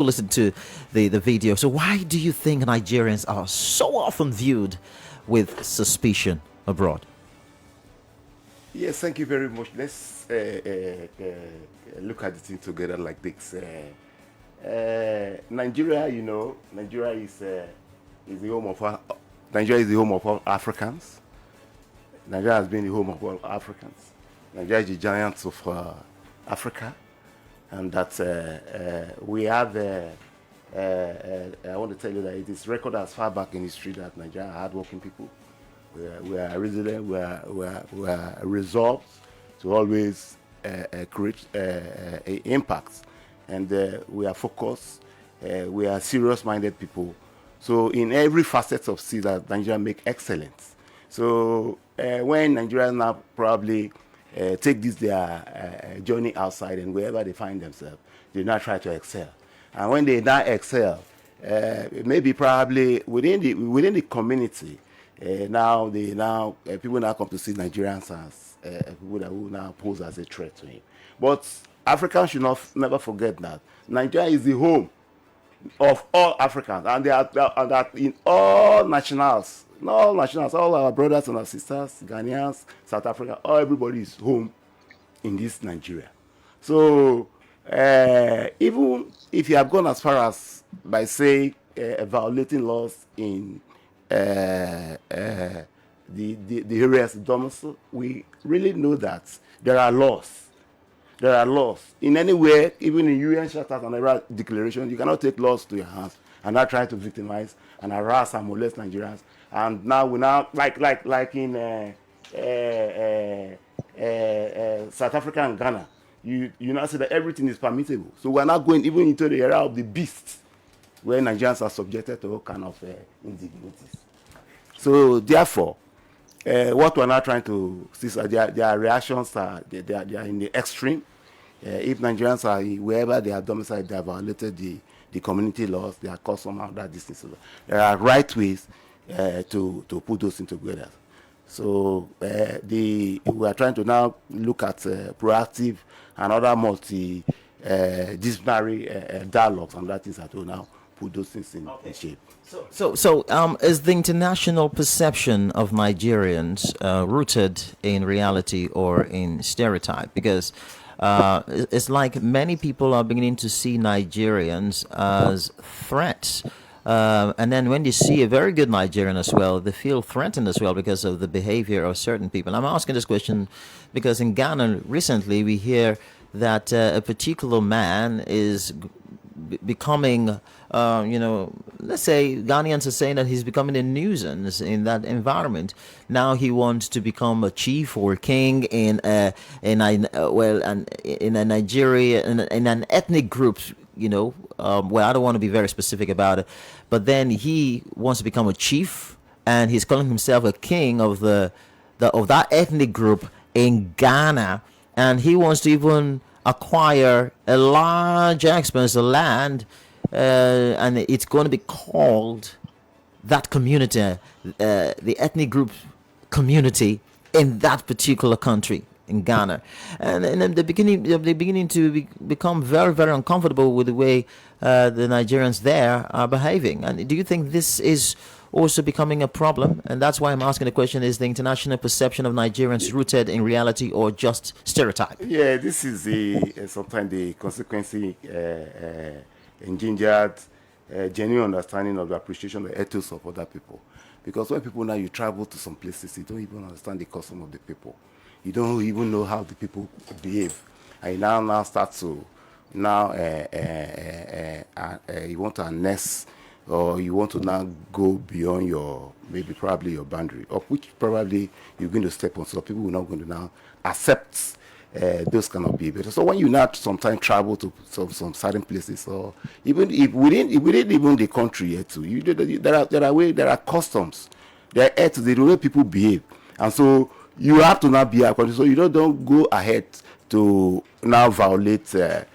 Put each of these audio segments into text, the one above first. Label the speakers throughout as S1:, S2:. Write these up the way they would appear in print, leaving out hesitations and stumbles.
S1: listen to the video. So why do you think Nigerians are so often viewed with suspicion abroad?
S2: Yes, thank you very much. Let's look at the thing together like this. Nigeria, Nigeria is the home of Nigeria is the home of all Africans. Nigeria has been the home of all Africans. Nigeria is the giant of Africa, and that we have. I want to tell you that it is recorded as far back in history that Nigeria are hardworking people. We are resilient. We are resolved to always create impacts, and we are focused. We are serious-minded people. So in every facet of see that Nigeria make excellence. So when Nigerians now probably take this their journey outside and wherever they find themselves, they now try to excel. And when they now excel, maybe probably within the community, people now come to see Nigerians as people that will now pose as a threat to him. But Africans should never forget that Nigeria is the home of all Africans, and they are and that in all nationals, all our brothers and our sisters, Ghanaians, South Africa, everybody is home in this Nigeria. So even if you have gone as far as by say violating laws in the areas of domicile, we really know that there are laws. There are laws. In anywhere, even in UN charters and other declarations, you cannot take laws to your hands and not try to victimize and harass and molest Nigerians. And now like in South Africa and Ghana, you now say that everything is permissible. So we're not going even into the era of the beast, where Nigerians are subjected to all kind of indignities. So therefore, what we're now trying to see is their reactions are they are in the extreme. If Nigerians are wherever they are domiciled, they have violated the community laws, they are caused somehow that distance. There are right ways to put those things together. So we are trying to now look at proactive and other multi-disciplinary dialogues, and that is how to now put those things in shape.
S1: So, is the international perception of Nigerians rooted in reality or in stereotype? Because it's like many people are beginning to see Nigerians as threats. And then when they see a very good Nigerian as well, they feel threatened as well because of the behavior of certain people. I'm asking this question because in Ghana recently we hear that a particular man is becoming, let's say Ghanaians are saying that he's becoming a nuisance in that environment. Now he wants to become a chief or king in a Nigeria, in an ethnic group, well, I don't want to be very specific about it, but then he wants to become a chief, and he's calling himself a king of of that ethnic group in Ghana, and he wants to even acquire a large expanse of land, and it's going to be called that community, the ethnic group community in that particular country in Ghana, and in the beginning they're beginning to become very, very uncomfortable with the way the Nigerians there are behaving. And do you think this is also becoming a problem? And that's why I'm asking the question: is the international perception of Nigerians rooted in reality or just stereotype?
S2: Yeah, this is sometimes the consequence engendered genuine understanding of the appreciation of the ethos of other people. Because when people now you travel to some places, you don't even understand the custom of the people. You don't even know how the people behave. And you now start to you want to harness, or you want to now go beyond your probably your boundary, of which probably you're going to step on. So people are not going to now accept those kind of behavior. So when you now sometimes travel to some certain places, or even if within even the country here too, there are customs, there are ethos, the way people behave, and so you have to now be according. So you don't go ahead to now violate the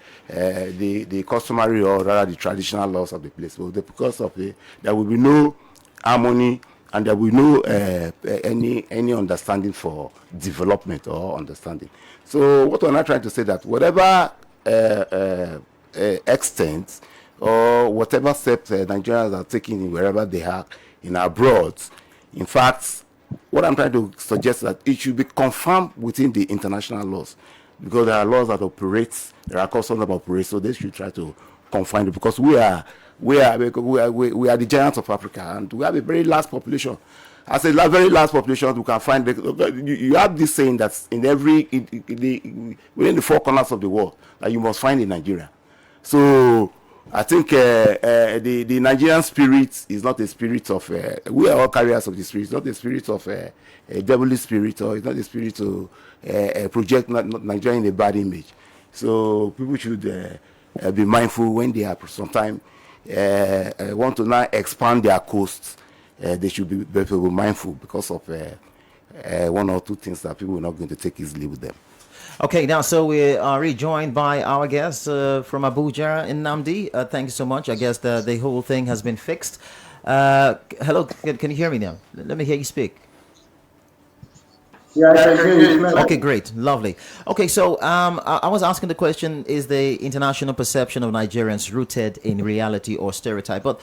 S2: customary or rather the traditional laws of the place. So because of there will be no harmony, and there will be no any understanding for development or understanding. So what we're not trying to say that whatever extent or whatever steps Nigerians are taking in wherever they are in abroad. In fact, what I'm trying to suggest is that it should be confirmed within the international laws, because there are laws that operate, there are customs that operate, so they should try to confine it, because we are the giants of Africa, and we have a very large population. As a very large population, we can find you have this saying that within the four corners of the world that you must find in Nigeria. So I think the Nigerian spirit is not a spirit of we are all carriers of the spirit. It's not a spirit of a devilish spirit, or it's not a spirit to project Nigeria in a bad image. So people should be mindful when they are sometimes want to now expand their coasts. They should be very mindful, because of one or two things that people are not going to take easily with them.
S1: Okay, now, so we are rejoined by our guest from Abuja in Namdi. Thank you so much. I guess the whole thing has been fixed. Hello, can you hear me now? Let me hear you speak.
S3: Yeah, I can hear you clearly.
S1: Okay, great, lovely. Okay, so I was asking the question: is the international perception of Nigerians rooted in reality or stereotype? But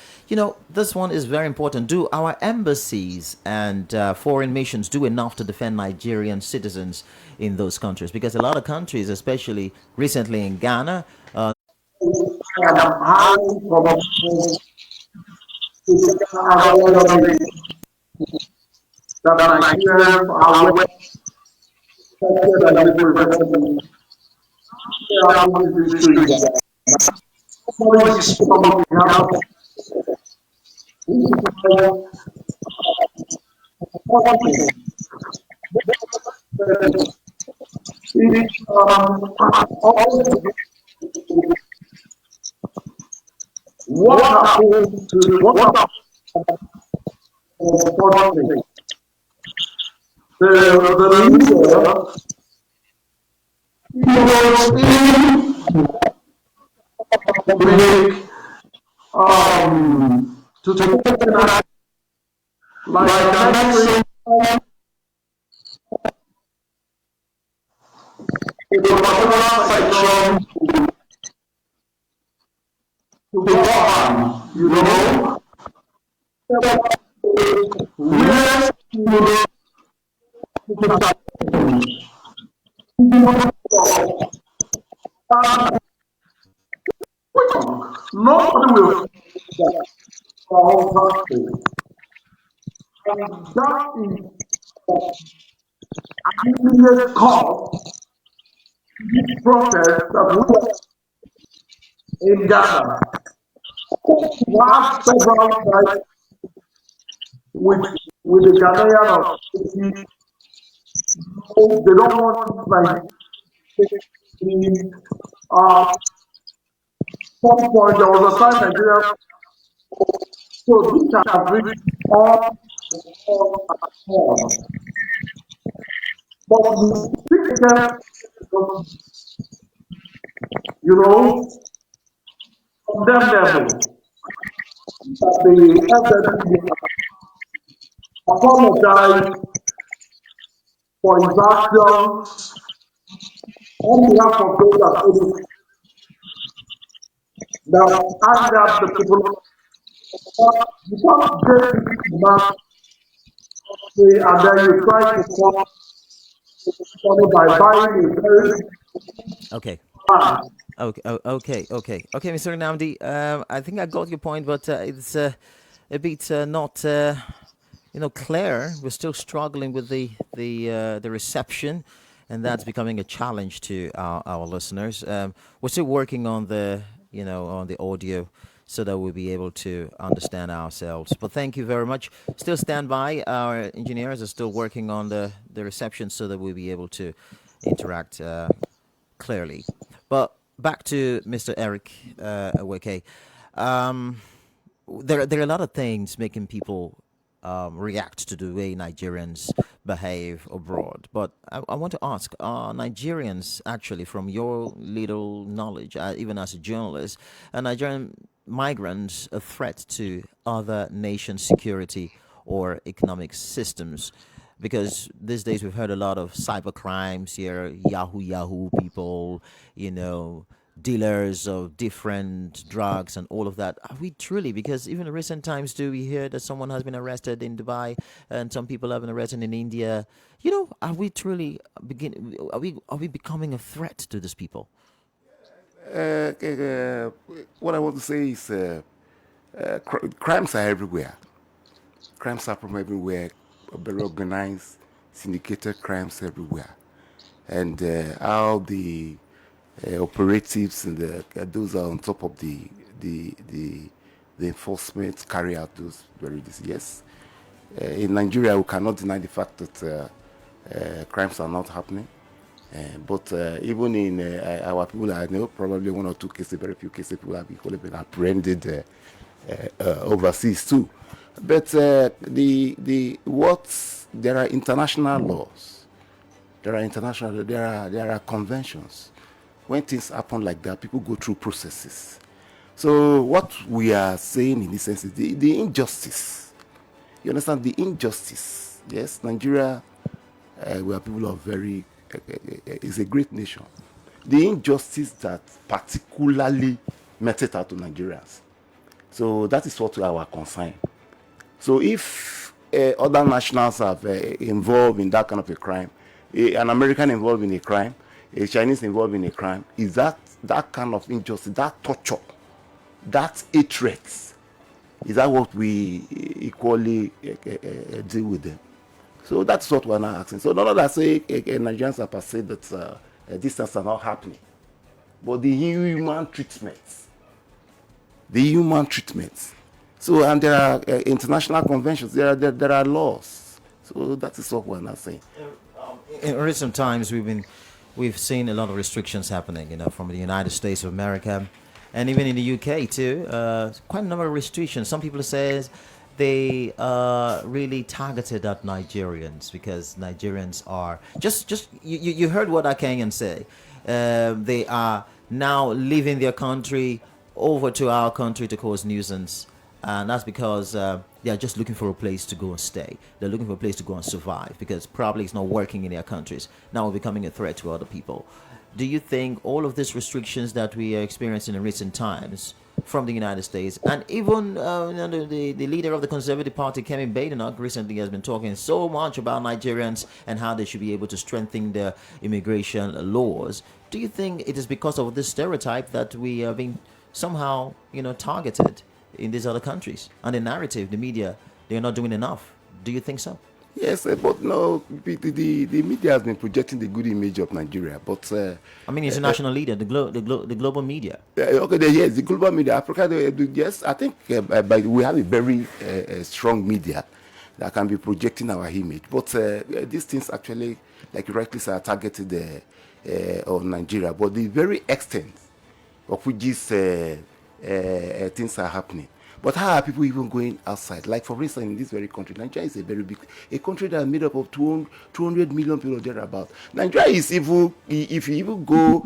S1: this one is very important. Do our embassies and foreign missions do enough to defend Nigerian citizens in those countries? Because a lot of countries, especially recently in Ghana,
S3: Highly probable that Nigerians are well protected and represented in this country. Somebody spoke on behalf of what happened to what happened the leader was to take like the next section to govern, where nobody will fall country. And that is immediate cause protest that we in Ghana. Last several times with the Ghanaian authority, they don't want like some point there was a time Nigeria, so this has reached all but we speak again, condemn them that the FNC apologize for his actions on behalf of those that angered the people. You can't get back and then you try to solve by buying a very
S1: okay. Okay, Mr. Namdi. I think I got your point, but it's a bit not, clear. We're still struggling with the reception, and that's becoming a challenge to our listeners. We're still working on on the audio, so that we'll be able to understand ourselves. But thank you very much. Still stand by. Our engineers are still working on the reception, so that we'll be able to interact clearly. But back to Mr. Eric Aweke. There are a lot of things making people react to the way Nigerians behave abroad. But I want to ask, are Nigerians actually, from your little knowledge, even as a journalist, are Nigerian migrants a threat to other nations' security or economic systems? Because these days we've heard a lot of cyber crimes here, Yahoo people, dealers of different drugs and all of that. Are we truly? Because even in recent times, do we hear that someone has been arrested in Dubai and some people have been arrested in India? Are we truly are we becoming a threat to these people?
S2: What I want to say is crimes are everywhere. Crimes are from everywhere, very organized, syndicated crimes everywhere. And how the operatives and those are on top of the enforcement carry out those very yes. In Nigeria, we cannot deny the fact that crimes are not happening. But even in our people, I know probably one or two cases, very few cases, people have been apprehended overseas too. But there are international laws. There are conventions. When things happen like that, people go through processes. So what we are saying in this sense is the injustice. You understand the injustice? Yes, Nigeria, we are people of very, is a great nation. The injustice that particularly meted out to Nigerians. So that is what our concern. So if other nationals have involved in that kind of a crime, an American involved in a crime, a Chinese involved in a crime, is that kind of injustice, that torture, that hatred, is that what we equally deal with them? So that's what we're now asking. So none that say Nigerians have said that these things are not happening, but the human treatment. So and there are international conventions. There are laws. So that is what we're not saying.
S1: In recent times, we've seen a lot of restrictions happening, from the United States of America, and even in the UK too. Quite a number of restrictions. Some people say they really targeted at Nigerians because Nigerians are just you heard what Akenyan say. They are now leaving their country over to our country to cause nuisance. And that's because they are just looking for a place to go and stay. They're looking for a place to go and survive because probably it's not working in their countries. Now we're becoming a threat to other people. Do you think all of these restrictions that we are experiencing in recent times from the United States, and even the leader of the Conservative Party, Kemi Badenoch, recently has been talking so much about Nigerians and how they should be able to strengthen their immigration laws. Do you think it is because of this stereotype that we are being somehow, targeted in these other countries, and the narrative, the media, they're not doing enough? Do you think so?
S2: Yes, but no, the media has been projecting the good image of Nigeria, but
S1: international leader, the global media.
S2: Okay, yes, the global media, Africa. Yes, I think but we have a very strong media that can be projecting our image, but these things actually, like you rightly said, are targeted on Nigeria, but the very extent of which these things are happening. But how are people even going outside? Like, for instance, in this very country, Nigeria is a very big, a country that is made up of 200 million people thereabout. Nigeria is even, if you even go,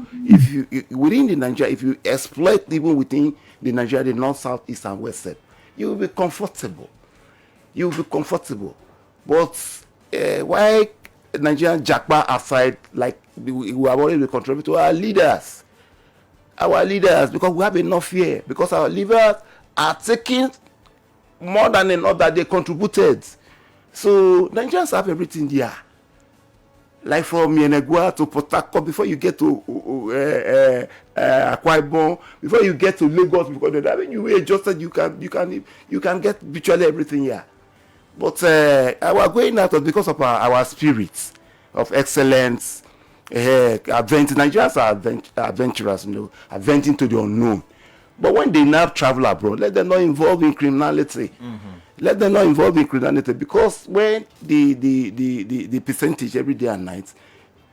S2: within the Nigeria, if you exploit even within the Nigeria, the north, south, east, and west side, you will be comfortable. But why Nigerian jackpot outside, like we have already contributed to our leaders, because we have enough here, because our leaders are taking more than enough that they contributed. So Nigerians have everything here. Like from Yenegua to Port Harcourt, before you get to Akwa Ibom, before you get to Lagos, because you adjusted, you can get virtually everything here. But our going out was because of our spirits of excellence. Nigerians are adventurous, adventuring to the unknown. But when they now travel abroad, let them not involve in criminality. Let them not involve in criminality, because when the percentage every day and night,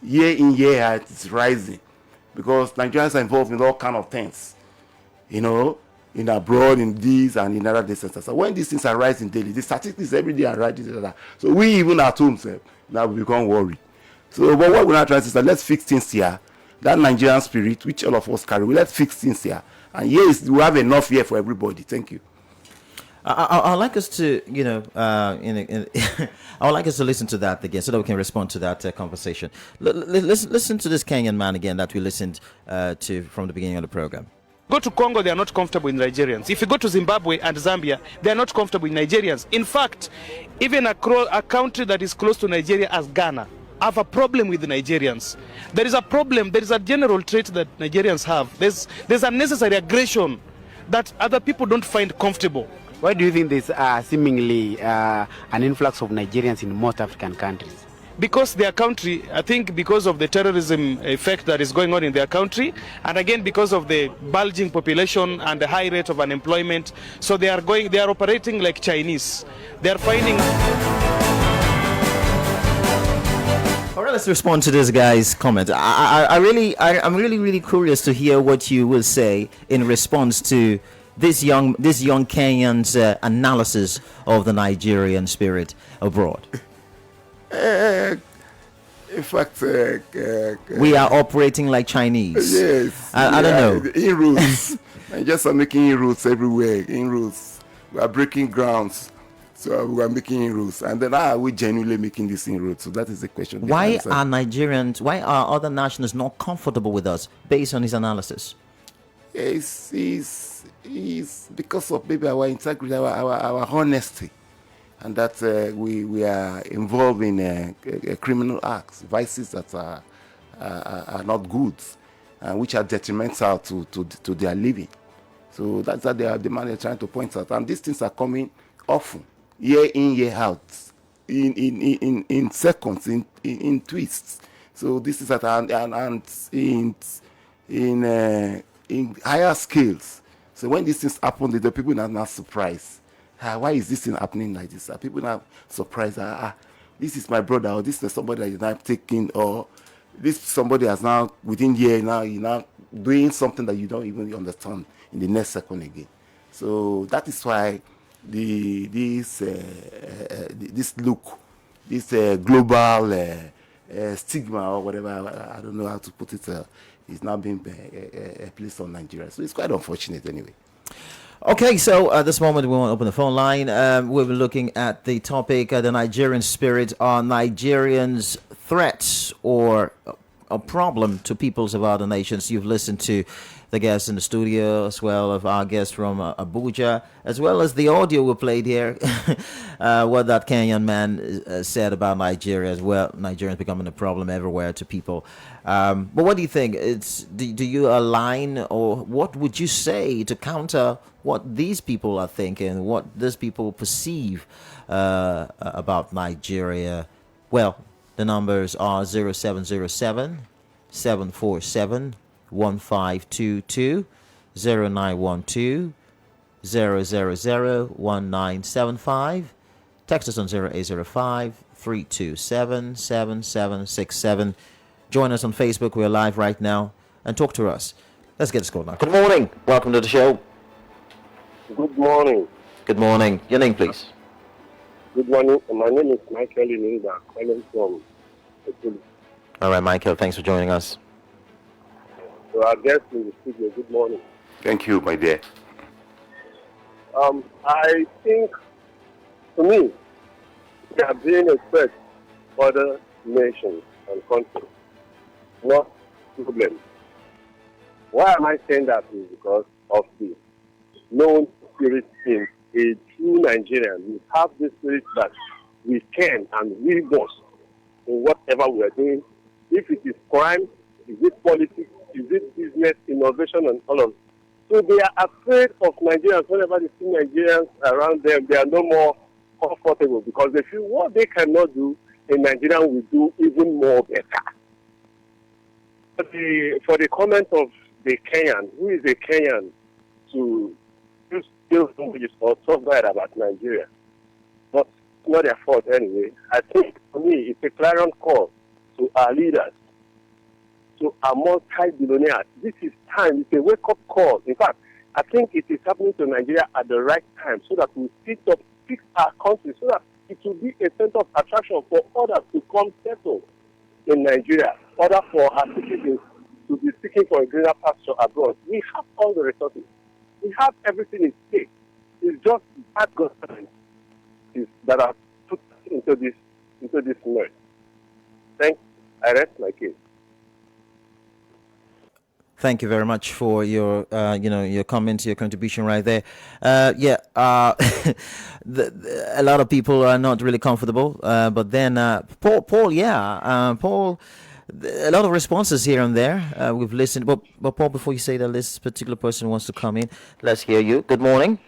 S2: year in, year out, is rising, because Nigerians are involved in all kind of things, in abroad, in these and in other distances. So when these things are rising daily, the statistics every day are rising. So we even at home, now we become worried. So, but what we're not trying to say, let's fix things here. That Nigerian spirit, which all of us carry, let's fix things here. And yes, we have enough here for everybody. Thank you.
S1: I'd like us to, I would like us to listen to that again so that we can respond to that conversation. Listen to this Kenyan man again that we listened to from the beginning of the program.
S4: Go to Congo, they are not comfortable with Nigerians. If you go to Zimbabwe and Zambia, they are not comfortable with Nigerians. In fact, even a country that is close to Nigeria as Ghana have a problem with the Nigerians. There is a problem, there is a general trait that Nigerians have. There's unnecessary aggression that other people don't find comfortable.
S5: Why do you think there's seemingly an influx of Nigerians in most African countries?
S4: Because their country, I think because of the terrorism effect that is going on in their country, and again because of the bulging population and the high rate of unemployment, so they are operating like Chinese. They are finding...
S1: All right, let's respond to this guy's comment. I'm really curious to hear what you will say in response to this young Kenyan's analysis of the Nigerian spirit abroad.
S2: In fact,
S1: we are operating like Chinese.
S2: Yes,
S1: I don't know.
S2: Inroads. And just are making inroads everywhere. Inroads. We are breaking grounds. So we are making inroads. And then are we genuinely making this inroads? So that is the question.
S1: Why are Nigerians, why are other nationals not comfortable with us based on his analysis?
S2: It's because of maybe our integrity, our honesty. And that we are involved in criminal acts, vices that are not good, which are detrimental to their living. So that's what the man is trying to point out. And these things are coming often, year in, year out, in seconds, in twists. So this is at and in higher scales. So when these things happen, the people are not surprised. Why is this thing happening like this? People are surprised. This is my brother, or this is somebody that is now taking, or this somebody has now within year now you're now doing something that you don't even understand in the next second again. So that is why this look, this global stigma or whatever, I don't know how to put it, is now being placed on Nigeria. So it's quite unfortunate anyway.
S1: Okay, so at this moment we want to open the phone line. We'll be looking at the topic, the Nigerian spirit. Are Nigerians threats or a problem to peoples of other nations? You've listened to the guests in the studio, as well as our guests from Abuja, as well as the audio we played here, what that Kenyan man said about Nigeria as well. Nigerians becoming a problem everywhere to people. But what do you think? Do you align, or what would you say to counter what these people are thinking, what these people perceive about Nigeria? Well, the numbers are 0707 747 1522, 0912 000 1975. Text us on 0805 327 7767. Join us on Facebook. We're live right now, and talk to us. Let's get this going now. Good morning. Welcome to the show.
S6: Good morning.
S1: Good morning. Your name, please.
S6: Good morning. My name is Michael Ininga, calling from Ekulu.
S1: All right, Michael. Thanks for joining us.
S6: So our guest in the studio, good morning.
S2: Thank you, my dear.
S6: I think, to me, we are being a threat for other nations and countries, not problem. Why am I saying that? Is because of the known spirit in a true Nigerian. We have this spirit that we can and we must in whatever we are doing. If it is crime, is it politics, is it business, innovation, and all of it. So they are afraid of Nigerians. Whenever they see Nigerians around them, they are no more comfortable because they feel what they cannot do, a Nigerian will do even more better. For the comment of the Kenyan, who is a Kenyan, to use ill language or talk bad about Nigeria, but it's not their fault anyway. I think for me, it's a clarion call to our leaders, to our multi-billionaires. This is time. It's a wake-up call. In fact, I think it is happening to Nigeria at the right time so that we fix our country, so that it will be a center of attraction for others to come settle in Nigeria, order for our citizens to be seeking for a greener pasture abroad. We have all the resources. We have everything in stake. It's just bad government that have put into this mess. Thanks. I rest my case.
S1: Thank you very much for your, your comments, your contribution right there. A lot of people are not really comfortable. But then, Paul, Paul, a lot of responses here and there. We've listened. But Paul, before you say that, this particular person wants to come in. Let's hear you. Good morning.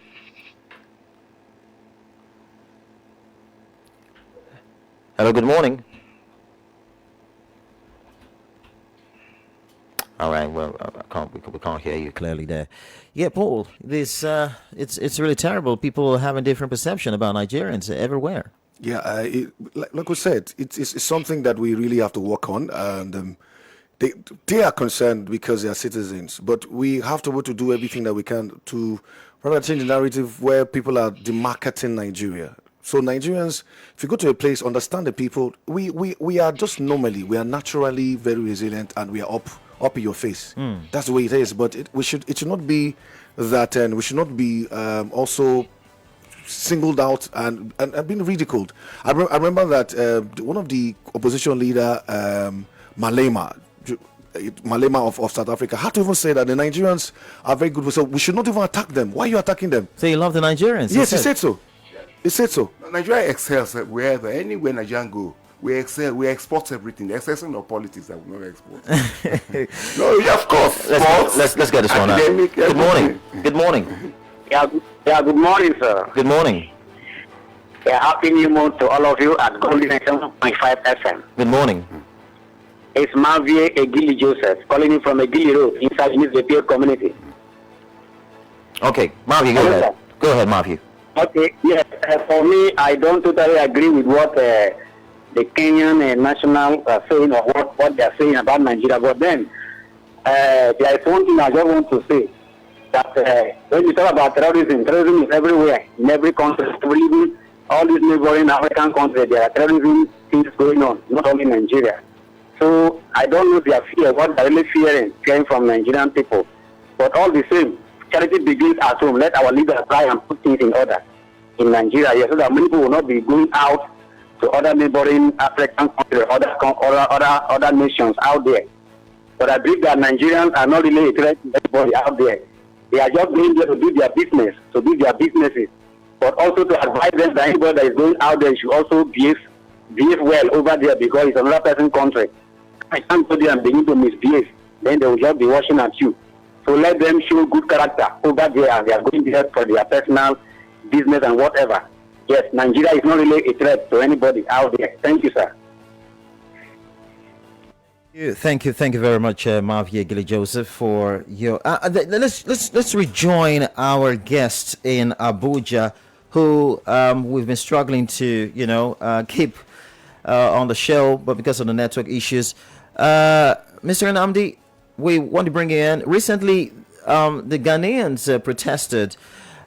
S1: Hello. Good morning. All right. Well, we can't hear you clearly there. Yeah, Paul. This it's really terrible. People having different perception about Nigerians everywhere.
S7: Yeah, like we said, it's something that we really have to work on, and they are concerned because they are citizens. But we have to do everything that we can to rather change the narrative where people are demarketing Nigeria. So Nigerians, if you go to a place, understand the people. We are just normally, we are naturally very resilient, and we are up in your face. That's the way it is. But it should not be that, and we should not be also singled out and being ridiculed. I remember that one of the opposition leader, Malema of South Africa, had to even say that the Nigerians are very good, so we should not even attack them. Why are you attacking them?
S1: So you love the Nigerians?
S7: Yes, he said so. He said so.
S2: Nigeria excels wherever, anywhere Nigerian go. We excel. We export everything. The exception of politics that we never export. No, yeah, of course.
S1: Let's get this one out. Good morning. Good morning.
S8: Yeah, good morning, sir.
S1: Good morning.
S8: Yeah, happy new month to all of you at Golden 7.5 FM.
S1: Good morning.
S8: It's Mavie Egili Joseph calling you from Egili Road inside the PO community.
S1: Okay, Mavie, go ahead. Go ahead, Mavie.
S8: Okay, yes. For me, I don't totally agree with what the Kenyan national are saying or what they are saying about Nigeria. But then, there is one thing I just want to say. That when you talk about terrorism is everywhere, in every country. Even all these neighboring African countries, there are terrorism things going on, not only Nigeria. So I don't know their fear, what they're really fearing from Nigerian people. But all the same, charity begins at home. Let our leaders try and put things in order in Nigeria, so that many people will not be going out to other neighboring African countries, other nations out there. But I believe that Nigerians are not really a threat to anybody out there. They are just going there to do their business, to do their businesses, but also to advise them that anybody that is going out there should also behave well over there, because it's another person's country. I can't go there and begin to misbehave. Then they will just be watching at you. So let them show good character over there, and they are going there for their personal business and whatever. Yes, Nigeria is not really a threat to anybody out there. Thank you, sir.
S1: Thank you very much, Mavie Egili Joseph, for your. Let's rejoin our guest in Abuja, who we've been struggling to keep on the show, but because of the network issues, Mr. Nnamdi, we want to bring you in. Recently, the Ghanaians protested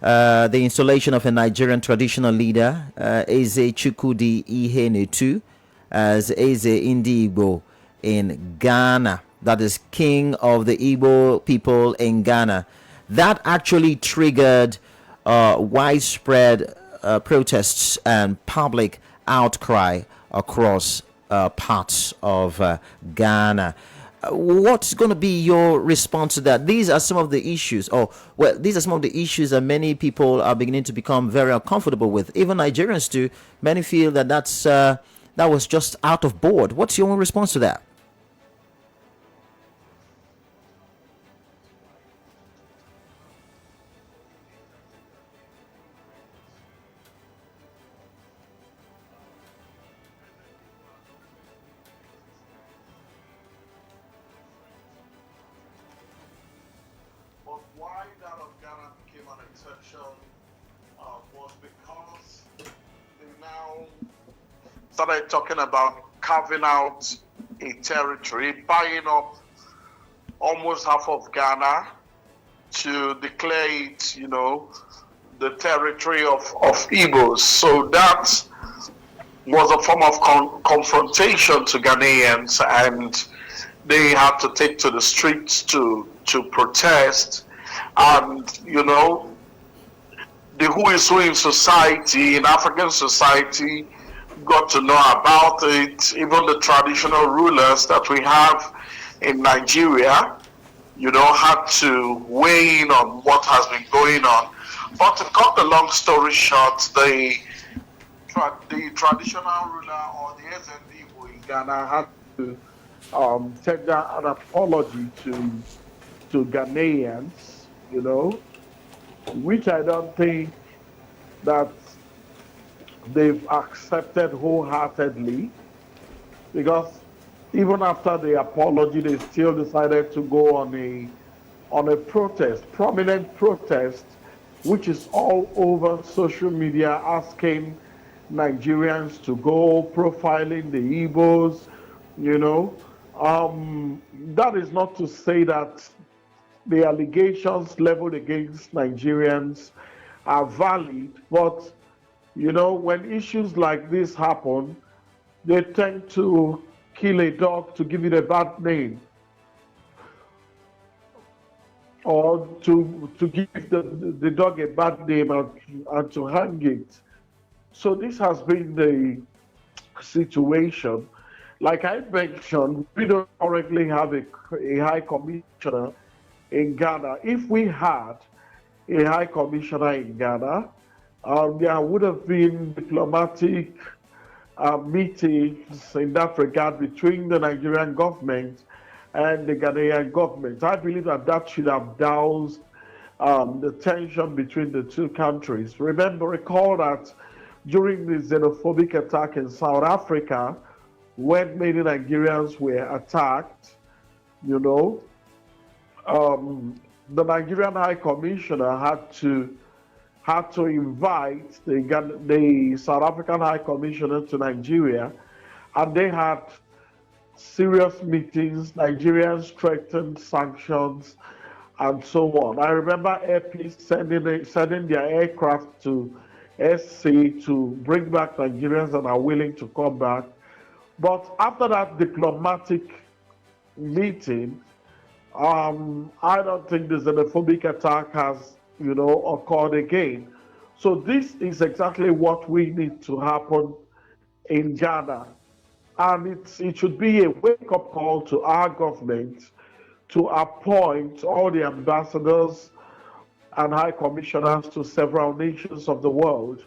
S1: the installation of a Nigerian traditional leader, Eze Chukwudi Ihenetu, as Eze Ndigbo in Ghana. That is king of the Igbo people in Ghana. That actually triggered widespread protests and public outcry across parts of Ghana. What's going to be your response to that? These are some of the issues. These are some of the issues that many people are beginning to become very uncomfortable with. Even Nigerians too. Many feel that that was just out of board. What's your response to that?
S9: Why that of Ghana became an exception was because they now started talking about carving out a territory, buying up almost half of Ghana to declare it, the territory of Igbos. So that was a form of confrontation to Ghanaians, and they had to take to the streets to protest. And the who is who in society, in African society, got to know about it. Even the traditional rulers that we have in Nigeria, had to weigh in on what has been going on. But to cut the long story short, the traditional ruler or the SND in Ghana had to tender an apology to Ghanaians, which I don't think that they've accepted wholeheartedly, because even after the apology, they still decided to go on a protest, prominent protest, which is all over social media, asking Nigerians to go, profiling the Igbos, That is not to say that the allegations leveled against Nigerians are valid, but when issues like this happen, they tend to kill a dog to give it a bad name, or to give the dog a bad name and to hang it. So this has been the situation. Like I mentioned, we don't currently have a high commissioner in Ghana. If we had a high commissioner in Ghana, there would have been diplomatic meetings in that regard between the Nigerian government and the Ghanaian government. I believe that should have doused the tension between the two countries. Recall that during the xenophobic attack in South Africa, when many Nigerians were attacked, the Nigerian High Commissioner had to invite the South African High Commissioner to Nigeria, and they had serious meetings. Nigerians threatened sanctions and so on. I remember Air Peace sending their aircraft to SC to bring back Nigerians that are willing to come back. But after that diplomatic meeting, I don't think the xenophobic attack has, occurred again. So this is exactly what we need to happen in Ghana. And it should be a wake-up call to our government to appoint all the ambassadors and high commissioners to several nations of the world,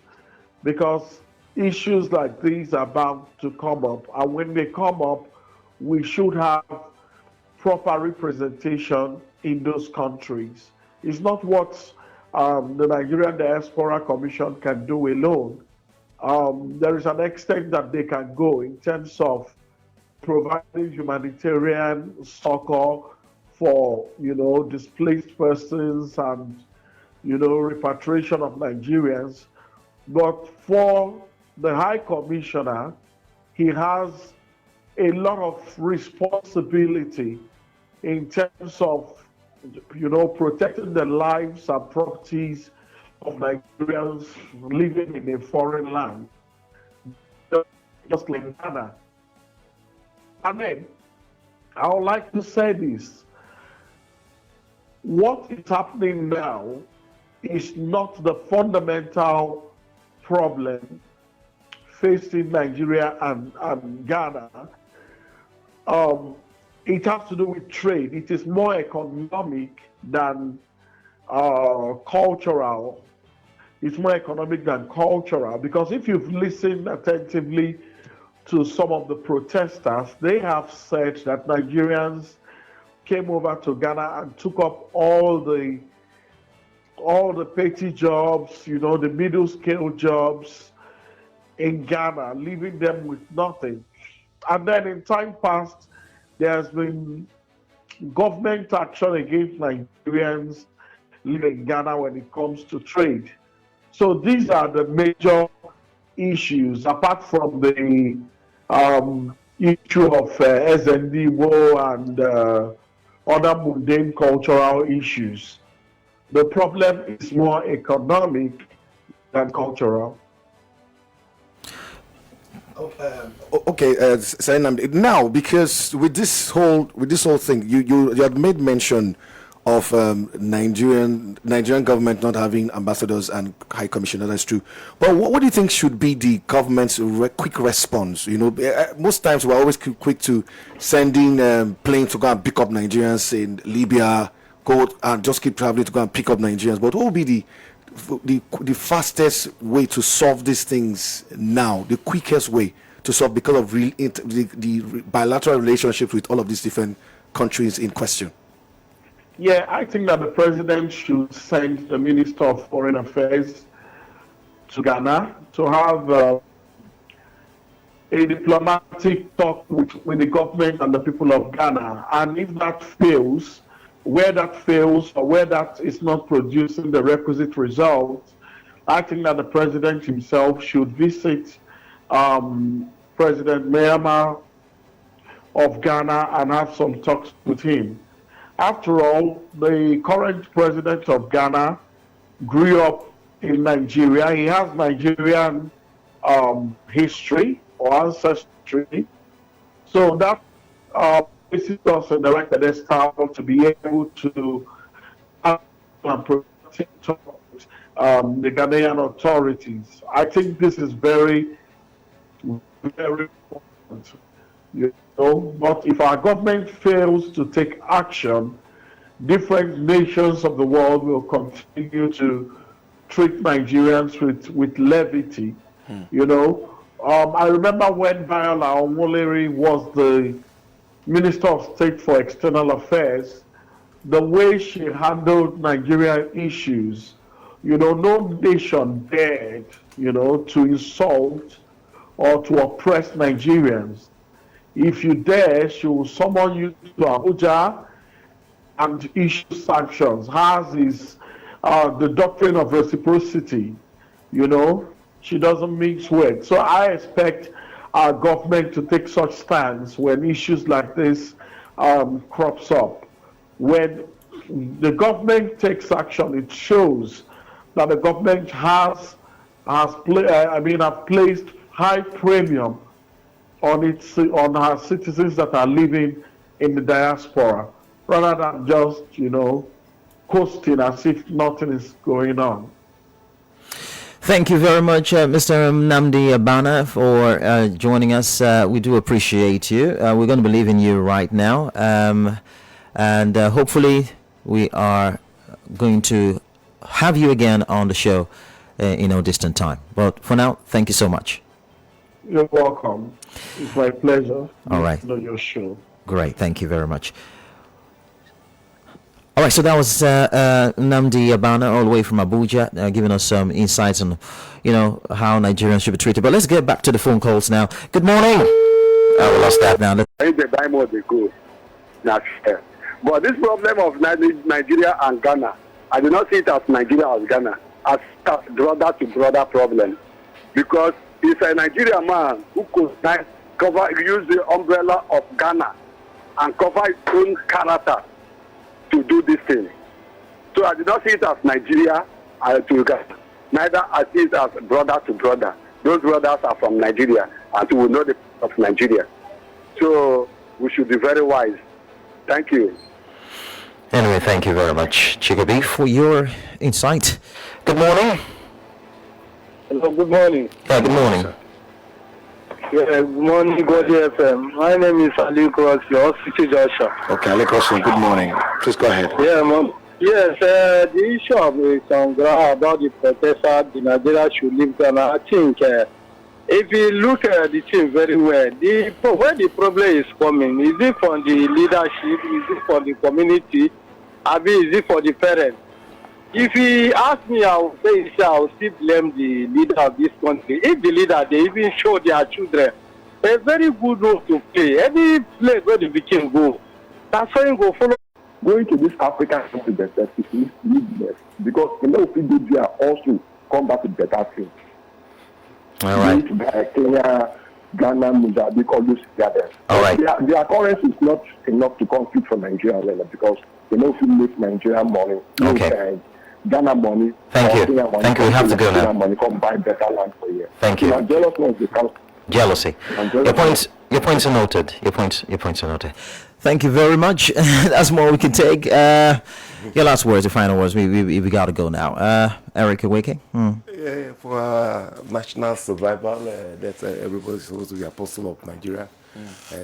S9: because issues like these are bound to come up. And when they come up, we should have proper representation in those countries. It's not what the Nigerian Diaspora Commission can do alone. There is an extent that they can go in terms of providing humanitarian succor for, displaced persons and, repatriation of Nigerians. But for the High Commissioner, he has a lot of responsibility in terms of, protecting the lives and properties of Nigerians living in a foreign land, just like Ghana. And then, I would like to say this. What is happening now is not the fundamental problem facing Nigeria and Ghana. It has to do with trade. It is more economic than cultural. It's more economic than cultural, because if you've listened attentively to some of the protesters, they have said that Nigerians came over to Ghana and took up all the petty jobs, the middle scale jobs in Ghana, leaving them with nothing. And then in time past, there has been government action against Nigerians living in Ghana when it comes to trade. So these are the major issues, apart from the issue of SNDO and other mundane cultural issues. The problem is more economic than cultural.
S7: Okay, Sainam, now, because with this whole thing, you had made mention of Nigerian government not having ambassadors and high commissioner. That's true. But what do you think should be the government's quick response? Most times we're always quick to sending planes to go and pick up Nigerians in Libya, go and just keep traveling to go and pick up Nigerians. But what would be the fastest way to solve these things now? The quickest way to solve, because of the bilateral relationships with all of these different countries in question?
S3: Yeah, I think that the president should send the Minister of Foreign Affairs to Ghana to have a diplomatic talk with the government and the people of Ghana. And if that fails, where that is not producing the requisite results, I think that the president himself should visit President Mahama of Ghana and have some talks with him. After all, the current president of Ghana grew up in Nigeria. He has Nigerian history or ancestry. So that places us in the right pedestal to be able to protect the Ghanaian authorities. I think this is very, very important. But if our government fails to take action, different nations of the world will continue to treat Nigerians with levity. I remember when Viola Omoleri was the Minister of State for External Affairs, the way she handled Nigerian issues, no nation dared, to insult or to oppress Nigerians. If you dare, she will summon you to Abuja and issue sanctions. Hers is the doctrine of reciprocity. She doesn't mix words. So I expect our government to take such stance when issues like this crops up. When the government takes action, it shows that the government has placed high premium on our citizens that are living in the diaspora, rather than just, coasting as if nothing is going on.
S1: Thank you very much, Mr. Nnamdi Abana, for joining us. We do appreciate you. We're going to believe in you right now. And hopefully we are going to have you again on the show in no distant time. But for now, thank you so much.
S3: You're welcome. It's my pleasure.
S1: All right.
S3: On your show.
S1: Great. Thank you very much. All right. So that was Nnamdi Abana, all the way from Abuja, giving us some insights on, how Nigerians should be treated. But let's get back to the phone calls now. Good morning. We lost that now.
S6: But this problem of Nigeria and Ghana, I do not see it as Nigeria as Ghana, as brother to brother problem, because it's a Nigerian man who could use the umbrella of Ghana and cover his own character to do this thing. So I do not see it as Nigeria to Ghana. Neither I see it as brother to brother. Those brothers are from Nigeria, and we will know the of Nigeria. So we should be very wise. Thank you.
S1: Anyway, thank you very much, Chikabi, for your insight. Good morning.
S10: Hello, good morning.
S1: Yeah, good morning.
S10: Yeah, good morning, God FM. My name is Ali Cross, your city Joshua.
S7: Okay, Ali Cross, good morning. Please go ahead.
S10: Yeah, Mom. Yes, the issue of about the protester, the Nigeria should leave Ghana. I think if you look at the thing very well, where the problem is coming, is it from the leadership, is it from the community, or is it for the parents? If he ask me, I will say, I will still blame the leader of this country. If the leader, they even show their children a very good role to play. Any place where the victim go, that's why you go follow.
S11: Going to this African country better is needless, because the know people there also come back with better things.
S1: All right.
S11: Kenya, Ghana, Mozambique, all those together.
S1: All right.
S11: Their currency is not enough to compete for Nigeria, because they know if you make Nigeria money.
S1: Okay.
S11: Ghana money.
S1: Thank you.
S11: Kenya money,
S1: Thank you. We have to go now.
S11: Money come buy better land for you.
S1: Thank you. Jealousy. Your points are noted. Thank you very much. That's more we can take. Your last words, the final words. We got to go now. Eric Oweke?
S2: Yeah, for national survival, that everybody's supposed to be apostle of Nigeria.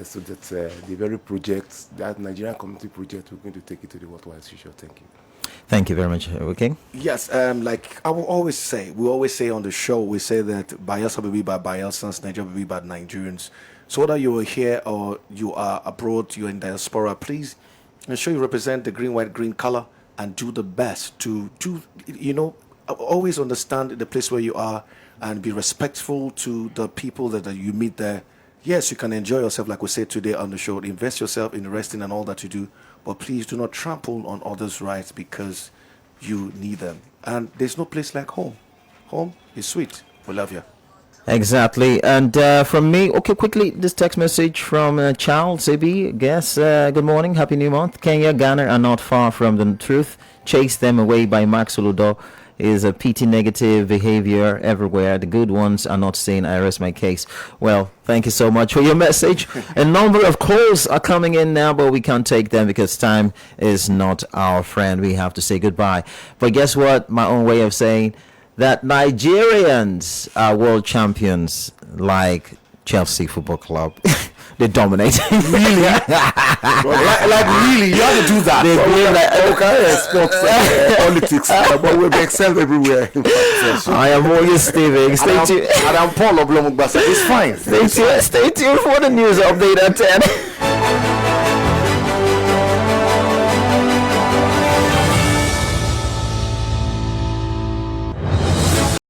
S2: So that the very project, that Nigerian community project, we're going to take it to the worldwide future. Thank you.
S1: Thank you very much, Oweke.
S7: Yes, like I will always say, we always say on the show, we say that Bayelsa will be by Bayelsans, Nigeria will be by Nigerians. So whether you are here or you are abroad, you're in diaspora, please ensure you represent the green, white, green color and do the best to do, always understand the place where you are and be respectful to the people that you meet there. Yes, you can enjoy yourself, like we said today on the show. Invest yourself in resting and all that you do, but please do not trample on others' rights because you need them. And there's no place like home. Home is sweet. We love you.
S1: Exactly. And from me, okay, quickly, this text message from Charles Ibi. Guess, good morning, happy new month. Kenya, Ghana are not far from the truth. Chase them away by Max Oludo is a PT negative behavior everywhere. The good ones are not saying I rest my case. Well, thank you so much for your message. A number of calls are coming in now, but we can't take them because time is not our friend. We have to say goodbye. But guess what? My own way of saying that Nigerians are world champions like Chelsea Football Club. They dominate.
S7: Really? like really, you have to do that.
S1: They play like
S2: Politics, but we excel everywhere.
S1: I am Morgan Steving. Stay tuned.
S7: And I'm Paul Oblomugbasa. It's fine.
S1: Stay tuned for the news update at 10.